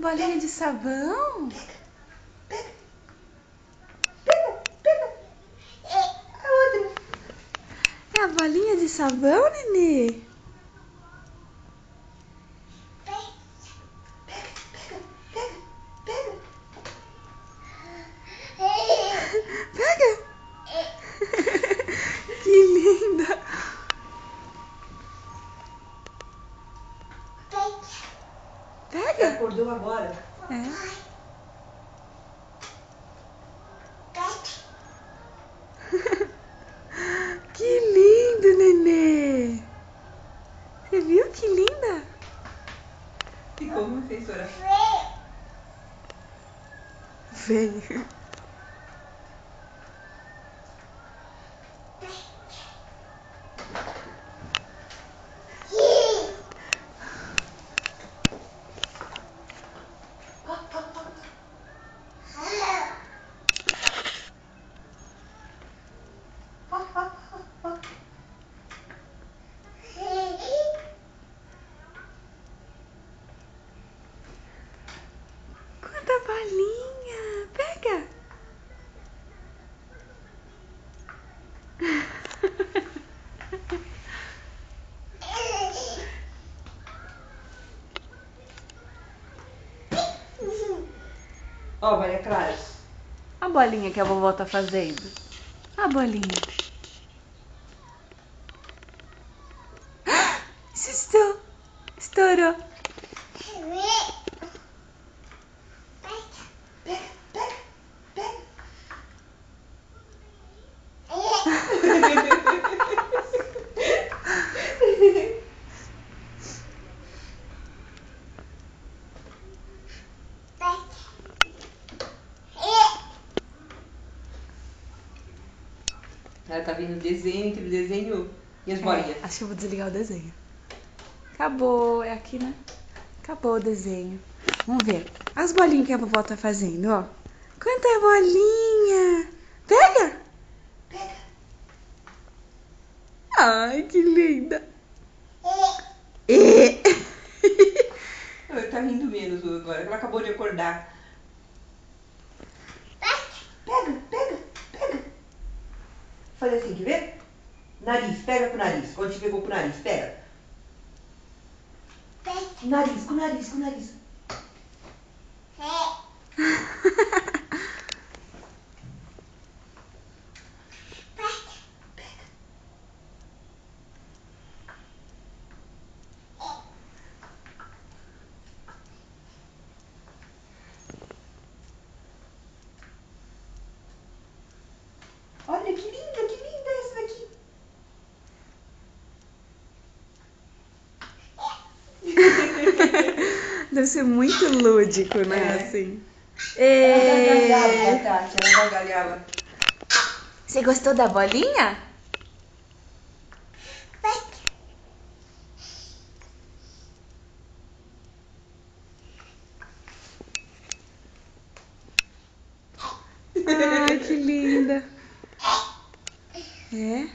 bolinha de sabão? Pega. A outra. É a bolinha de sabão, Nenê? Pega. Pega! Que linda! Pega! Acordou agora. É. Que lindo, Nenê! Você viu que linda? Ficou uma feiçora. Veio. Quanta bolinha! Pega! Ó, Maria Clara. A bolinha que a vovó tá fazendo. A bolinha. Assustou. Estourou. Ela tá vendo desenho, entre desenho e as bolinhas. Acho que eu vou desligar o desenho. Acabou. É aqui, né? Acabou o desenho. Vamos ver. As bolinhas que a vovó tá fazendo, ó. Quanta bolinha! Pega! Pega. Ai, que linda! E... Ela tá rindo menos agora, ela acabou de acordar. Pega. Fazer assim, quer ver? Nariz, pega com o nariz. Quando te pegou com o nariz, pega. Nariz, com o nariz. Olha que linda essa daqui. Deve ser muito lúdico, né? É. Assim. Ela gargalhava, E... Tati, ela gargalhava. Você gostou da bolinha? Ai, que linda. É?